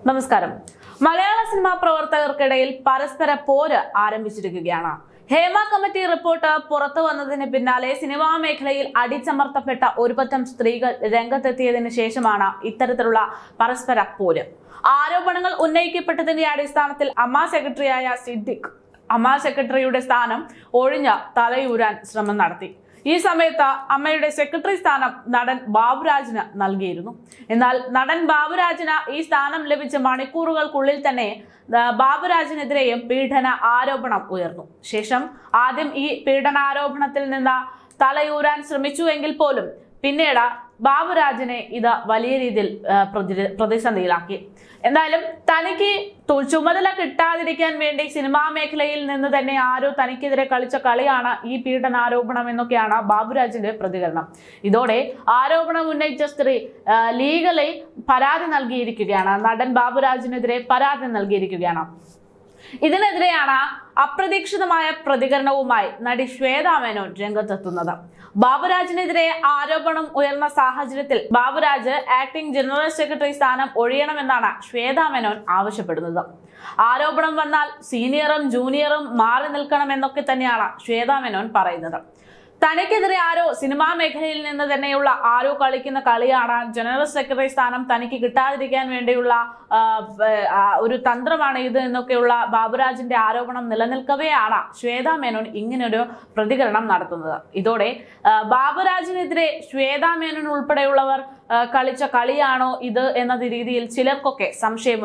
നമസ്കാരം. മലയാള സിനിമാ പ്രവർത്തകർക്കിടയിൽ പരസ്പര പോര് ആരംഭിച്ചിരിക്കുകയാണ്. ഹേമ കമ്മിറ്റി റിപ്പോർട്ട് പുറത്തു വന്നതിന് പിന്നാലെ സിനിമാ മേഖലയിൽ അടിച്ചമർത്തപ്പെട്ട ഒരുപറ്റം സ്ത്രീകൾ രംഗത്തെത്തിയതിനു ശേഷമാണ് ഇത്തരത്തിലുള്ള പരസ്പര പോര്. ആരോപണങ്ങൾ ഉന്നയിക്കപ്പെട്ടതിന്റെ അടിസ്ഥാനത്തിൽ അമ്മ സെക്രട്ടറിയായ സിദ്ദിഖ് അമ്മ സെക്രട്ടറിയുടെ സ്ഥാനം ഒഴിഞ്ഞ തലയൂരാൻ ശ്രമം നടത്തി. ഈ സമയത്ത് അമ്മയുടെ സെക്രട്ടറി സ്ഥാനം നടൻ ബാബുരാജിന് നൽകിയിരുന്നു. എന്നാൽ നടൻ ബാബുരാജിന് ഈ സ്ഥാനം ലഭിച്ച മണിക്കൂറുകൾക്കുള്ളിൽ തന്നെ ബാബുരാജിനെതിരെയും പീഡന ആരോപണം ഉയർന്നു. ശേഷം ആദ്യം ഈ പീഡനാരോപണത്തിൽ നിന്ന് തലയൂരാൻ ശ്രമിച്ചുവെങ്കിൽ പോലും പിന്നീട് ബാബുരാജിനെ ഇത് വലിയ രീതിയിൽ പ്രതിസന്ധിയിലാക്കി. എന്തായാലും തനിക്ക് ചുമതല കിട്ടാതിരിക്കാൻ വേണ്ടി സിനിമാ മേഖലയിൽ നിന്ന് തന്നെ ആരോ തനിക്കെതിരെ കളിച്ച കളിയാണ് ഈ പീഡനാരോപണം എന്നൊക്കെയാണ് ബാബുരാജിന്റെ പ്രതികരണം. ഇതോടെ ആരോപണം ഉന്നയിച്ച സ്ത്രീ ലീഗലി പരാതി നൽകിയിരിക്കുകയാണ്. നടൻ ബാബുരാജിനെതിരെ പരാതി നൽകിയിരിക്കുകയാണ്. ഇതിനെതിരെയാണ് അപ്രതീക്ഷിതമായ പ്രതികരണവുമായി നടി ശ്വേതാ മേനോൻ രംഗത്തെത്തുന്നത്. ബാബുരാജിനെതിരെ ആരോപണം ഉയർന്ന സാഹചര്യത്തിൽ ബാബുരാജ് ആക്ടിംഗ് ജനറൽ സെക്രട്ടറി സ്ഥാനം ഒഴിയണമെന്നാണ് ശ്വേതാ മേനോൻ ആവശ്യപ്പെടുന്നത്. ആരോപണം വന്നാൽ സീനിയറും ജൂനിയറും മാറി നിൽക്കണമെന്നൊക്കെ തന്നെയാണ് ശ്വേതാ മേനോൻ പറയുന്നത്. തനിക്കെതിരെ ആരോ സിനിമാ മേഖലയിൽ നിന്ന് തന്നെയുള്ള ആരോ കളിക്കുന്ന കളിയാണ് ജനറൽ സെക്രട്ടറി സ്ഥാനം തനിക്ക് കിട്ടാതിരിക്കാൻ വേണ്ടിയുള്ള ഒരു തന്ത്രമാണ് ഇത് എന്നൊക്കെയുള്ള ബാബുരാജിന്റെ ആരോപണം നിലനിൽക്കവെയാണ് ശ്വേതാ മേനോൻ ഇങ്ങനൊരു പ്രതികരണം നടത്തുന്നത്. ഇതോടെ ബാബുരാജിനെതിരെ ശ്വേതാ മേനോൻ ഉൾപ്പെടെയുള്ളവർ കളിച്ച കളിയാണോ ഇത് എന്ന രീതിയിൽ ചിലർക്കൊക്കെ സംശയം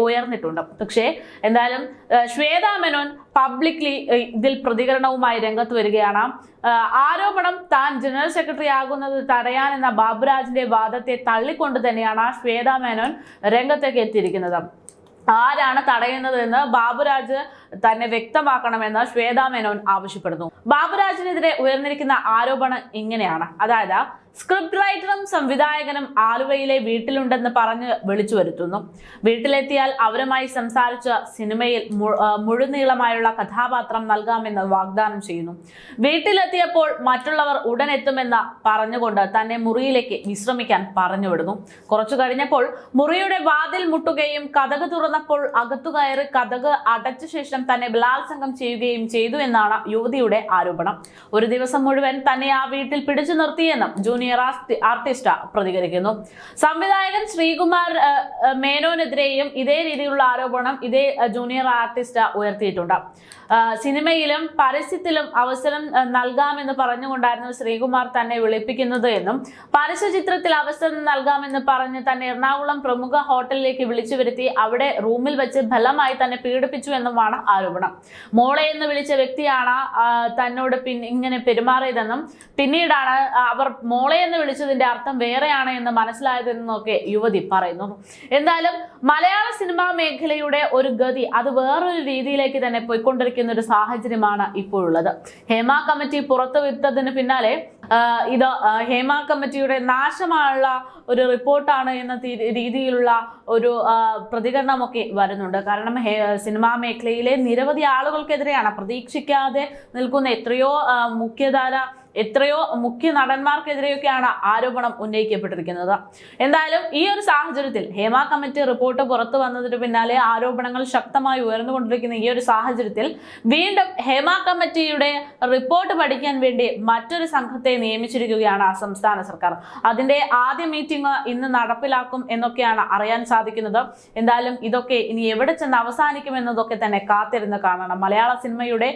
ഉയർന്നിട്ടുണ്ട്. പക്ഷേ എന്തായാലും ശ്വേതാ മേനോൻ പബ്ലിക്ലി ഇതിൽ പ്രതികരണവുമായി രംഗത്ത് വരികയാണ്. ആരോപണം താൻ ജനറൽ സെക്രട്ടറി ആകുന്നത് തടയാനെന്ന ബാബുരാജിന്റെ വാദത്തെ തള്ളിക്കൊണ്ട് തന്നെയാണ് ശ്വേതാ മേനോൻ രംഗത്തേക്ക് എത്തിയിരിക്കുന്നത്. ആരാണ് തടയുന്നതെന്ന് ബാബുരാജ് തന്നെ വ്യക്തമാക്കണമെന്ന് ശ്വേതാ മേനോൻ ആവശ്യപ്പെടുന്നു. ബാബുരാജിനെതിരെ ഉയർന്നിരിക്കുന്ന ആരോപണം ഇങ്ങനെയാണ്. അതായത് സ്ക്രിപ്റ്റ് റൈറ്ററും സംവിധായകനും ആലുവയിലെ വീട്ടിലുണ്ടെന്ന് പറഞ്ഞ് വിളിച്ചു വരുത്തുന്നു. വീട്ടിലെത്തിയാൽ അവരുമായി സംസാരിച്ച് സിനിമയിൽ മുഴുനീളമായുള്ള കഥാപാത്രം നൽകാമെന്ന് വാഗ്ദാനം ചെയ്യുന്നു. വീട്ടിലെത്തിയപ്പോൾ മറ്റുള്ളവർ ഉടൻ എത്തുമെന്ന് പറഞ്ഞുകൊണ്ട് തന്നെ മുറിയിലേക്ക് വിശ്രമിക്കാൻ പറഞ്ഞുവിടുന്നു. കുറച്ചു കഴിഞ്ഞപ്പോൾ മുറിയുടെ വാതിൽ മുട്ടുകയും കതക് തുറന്നപ്പോൾ അകത്തു കയറി കതക് അടച്ച ശേഷം തന്നെ ബലാത്സംഗം ചെയ്യുകയും ചെയ്തു എന്നാണ് യുവതിയുടെ ആരോപണം. ഒരു ദിവസം മുഴുവൻ തന്നെ ആ വീട്ടിൽ പിടിച്ചു നിർത്തിയെന്നും ജൂനിയർ ആർട്ടിസ്റ്റ് പ്രതികരിക്കുന്നു. സംവിധായകൻ ശ്രീകുമാർ മേനോനെതിരെയും ഇതേ രീതിയിലുള്ള ആരോപണം ഇതേ ജൂനിയർ ആർട്ടിസ്റ്റ് ഉയർത്തിയിട്ടുണ്ട്. സിനിമയിലും പരസ്യത്തിലും അവസരം നൽകാമെന്ന് പറഞ്ഞുകൊണ്ടായിരുന്നു ശ്രീകുമാർ തന്നെ വിളിപ്പിക്കുന്നത് എന്നും പരസ്യ ചിത്രത്തിൽ അവസരം നൽകാമെന്ന് പറഞ്ഞ് തന്നെ എറണാകുളം പ്രമുഖ ഹോട്ടലിലേക്ക് വിളിച്ചു വരുത്തി അവിടെ റൂമിൽ വെച്ച് ഫലമായി തന്നെ പീഡിപ്പിച്ചു എന്നുമാണ് ആരോപണം. മോളെ എന്ന് വിളിച്ച വ്യക്തിയാണ് തന്നോട് ഇങ്ങനെ പെരുമാറിയതെന്നും പിന്നീടാണ് അവർ മോളെ എന്ന് വിളിച്ചതിന്റെ അർത്ഥം വേറെയാണ് എന്ന് മനസ്സിലായതെന്നൊക്കെ യുവതി പറയുന്നു. എന്തായാലും മലയാള സിനിമാ മേഖലയുടെ ഒരു ഗതി അത് വേറൊരു രീതിയിലേക്ക് തന്നെ പോയിക്കൊണ്ടിരിക്കുന്ന ഒരു സാഹചര്യമാണ് ഇപ്പോഴുള്ളത്. ഹേമ കമ്മിറ്റി പുറത്തുവിട്ടതിന് പിന്നാലെ ഇത് ഹേമ കമ്മിറ്റിയുടെ നാശമായുള്ള ഒരു റിപ്പോർട്ടാണ് എന്ന രീതിയിലുള്ള ഒരു പ്രതികരണമൊക്കെ വരുന്നുണ്ട്. കാരണം സിനിമാ മേഖലയിലെ നിരവധി ആളുകൾക്കെതിരെയാണ് പ്രതീക്ഷിക്കാതെ നിൽക്കുന്ന എത്രയോ മുഖ്യ നടന്മാർക്കെതിരെയൊക്കെയാണ് ആരോപണം ഉന്നയിക്കപ്പെട്ടിരിക്കുന്നത്. എന്തായാലും ഈ ഒരു സാഹചര്യത്തിൽ ഹേമ കമ്മിറ്റി റിപ്പോർട്ട് പുറത്തു വന്നതിന് പിന്നാലെ ആരോപണങ്ങൾ ശക്തമായി ഉയർന്നുകൊണ്ടിരിക്കുന്ന ഈ ഒരു സാഹചര്യത്തിൽ വീണ്ടും ഹേമ കമ്മിറ്റിയുടെ റിപ്പോർട്ട് പഠിക്കാൻ വേണ്ടി മറ്റൊരു സംഘത്തെ നിയമിച്ചിരിക്കുകയാണ് സംസ്ഥാന സർക്കാർ. അതിന്റെ ആദ്യ മീറ്റിംഗ് ഇന്ന് നടപ്പിലാക്കും എന്നൊക്കെയാണ് അറിയാൻ സാധിക്കുന്നത്. എന്തായാലും ഇതൊക്കെ ഇനി എവിടെ ചെന്ന് അവസാനിക്കും എന്നതൊക്കെ തന്നെ കാത്തിരുന്ന് കാണണം. മലയാള സിനിമയുടെ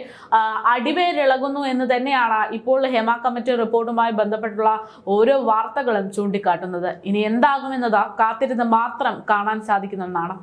അടിവേരിളകുന്നു എന്ന് തന്നെയാണ് ഇപ്പോൾ ഹേമ കമ്മിറ്റി റിപ്പോർട്ടുമായി ബന്ധപ്പെട്ടുള്ള ഓരോ വാർത്തകളും ചൂണ്ടിക്കാട്ടുന്നത്. ഇനി എന്താകുമെന്നത് കാത്തിരുന്ന് മാത്രം കാണാൻ സാധിക്കുന്ന ഒന്നാണ്.